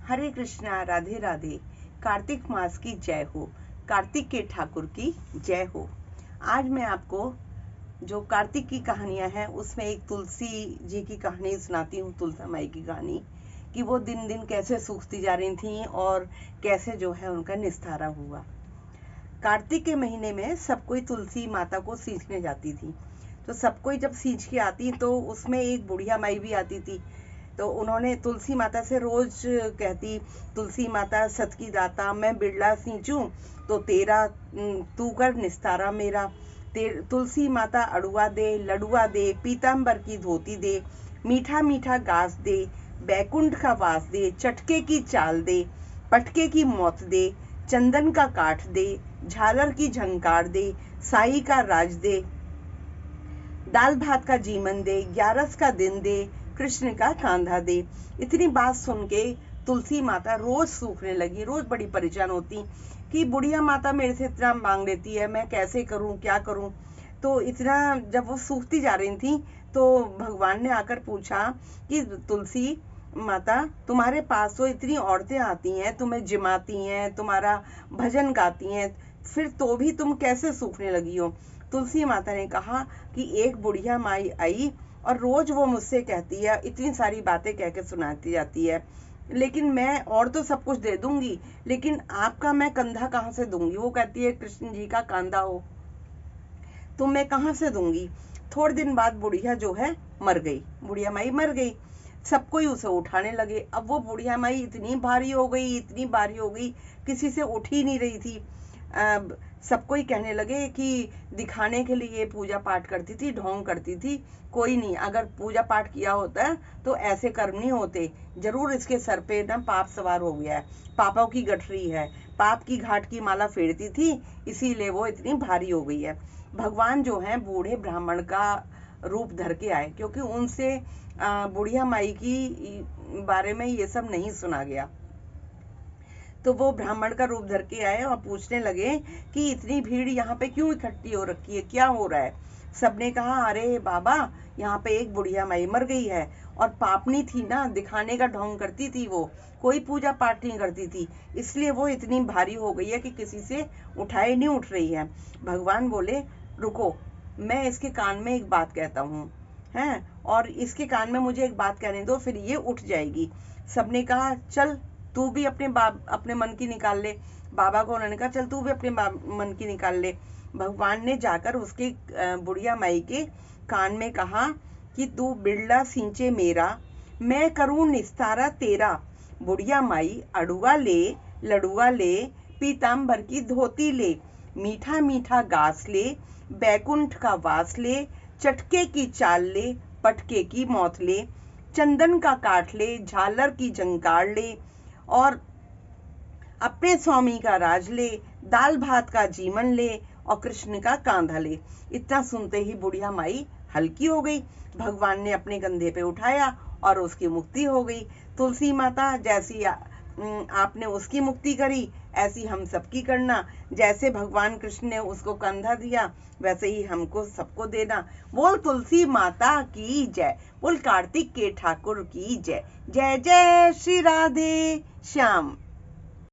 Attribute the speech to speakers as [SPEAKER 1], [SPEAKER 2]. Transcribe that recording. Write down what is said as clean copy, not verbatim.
[SPEAKER 1] हरे कृष्णा, राधे राधे। कार्तिक मास की जय हो, कार्तिक के ठाकुर की जय हो। आज मैं आपको जो कार्तिक की कहानियां हैं उसमें एक तुलसी जी की कहानी सुनाती हूँ, तुलसी माई की कहानी, कि वो दिन दिन कैसे सूखती जा रही थी और कैसे जो है उनका निस्तारा हुआ। कार्तिक के महीने में सब कोई तुलसी माता को सींचने जाती थी। तो सब कोई जब सींच के आती तो उसमें एक बुढ़िया माई भी आती थी। तो उन्होंने तुलसी माता से रोज कहती, तुलसी माता सत की दाता, मैं बिरला सींचूं तो तेरा तू कर निस्तारा मेरा। तुलसी माता अड़ुआ दे, लडुआ दे, पीताम्बर की धोती दे, मीठा मीठा घास दे, बैकुंठ का वास दे, चटके की चाल दे, पटके की मौत दे, चंदन का काठ दे, झालर की झंकार दे, साई का राज दे, दाल भात का जीवन दे, 11 का दिन दे, कृष्ण का कांधा दे। इतनी बात सुन के तुलसी माता रोज सूखने लगी। रोज बड़ी परेशान होती कि बुढ़िया माता मेरे से इतना मांग लेती है, मैं कैसे करूं, क्या करूं। तो इतना जब वो सूखती जा रही थी तो भगवान ने आकर पूछा कि तुलसी माता, तुम्हारे पास तो इतनी औरतें आती हैं, तुम्हें जिमाती हैं, तुम्हारा भजन गाती हैं, फिर तो भी तुम कैसे सूखने लगी हो। तुलसी माता ने कहा कि एक बुढ़िया माई आई और रोज वो मुझसे कहती है, इतनी सारी बातें कह के सुनाती जाती है, लेकिन मैं और तो सब कुछ दे दूंगी, लेकिन आपका मैं कंधा कहाँ से दूंगी। वो कहती है कृष्ण जी का कांधा हो तो मैं कहाँ से दूंगी। थोड़े दिन बाद बुढ़िया जो है मर गई, बुढ़िया माई मर गई। सब कोई उसे उठाने लगे। अब वो बुढ़िया माई इतनी भारी हो गई, इतनी भारी हो गई, किसी से उठ ही नहीं रही थी। सब कोई कहने लगे कि दिखाने के लिए पूजा पाठ करती थी, ढोंग करती थी। कोई नहीं, अगर पूजा पाठ किया होता तो ऐसे कर्म नहीं होते। जरूर इसके सर पे ना पाप सवार हो गया है, पापों की गठरी है, पाप की घाट की माला फेरती थी, इसीलिए वो इतनी भारी हो गई है। भगवान जो है बूढ़े ब्राह्मण का रूप धर के आए, क्योंकि उनसे बुढ़िया माई की बारे में ये सब नहीं सुना गया। तो वो ब्राह्मण का रूप धर के आए और पूछने लगे कि इतनी भीड़ यहाँ पे क्यों इकट्ठी हो रखी है, क्या हो रहा है। सबने कहा, अरे बाबा, यहाँ पे एक बुढ़िया माई मर गई है और पापनी थी ना, दिखाने का ढोंग करती थी, वो कोई पूजा पाठ नहीं करती थी, इसलिए वो इतनी भारी हो गई है कि किसी से उठाए नहीं उठ रही है। भगवान बोले, रुको, मैं इसके कान में एक बात कहता हूँ, हैं, और इसके कान में मुझे एक बात कहने दो, फिर ये उठ जाएगी। सबने कहा, चल तू भी अपने मन की निकाल ले। बाबा को उन्होंने कहा, चल तू भी अपने मन की निकाल ले। भगवान ने जाकर उसके बुढ़िया माई के कान में कहा कि तू बिरला सींचे मेरा, मैं करूं निस्तारा तेरा। बुढ़िया माई अड़ुआ ले, लडुआ ले, पीताम्बर की धोती ले, मीठा मीठा घास ले, बैकुंठ का वास ले, चटके की चाल ले, पटके की मौत ले, चंदन का काठ ले, झालर की झंकार ले, और अपने स्वामी का राज ले, दाल भात का जीवन ले, और कृष्ण का कांधा ले। इतना सुनते ही बुढ़िया माई हल्की हो गई। भगवान ने अपने कंधे पे उठाया और उसकी मुक्ति हो गई। तुलसी माता, जैसी आपने उसकी मुक्ति करी, ऐसी हम सबकी करना। जैसे भगवान कृष्ण ने उसको कंधा दिया, वैसे ही हमको सबको देना। बोल तुलसी माता की जय, बोल कार्तिक के ठाकुर की जय। जय जय श्री राधे श्याम।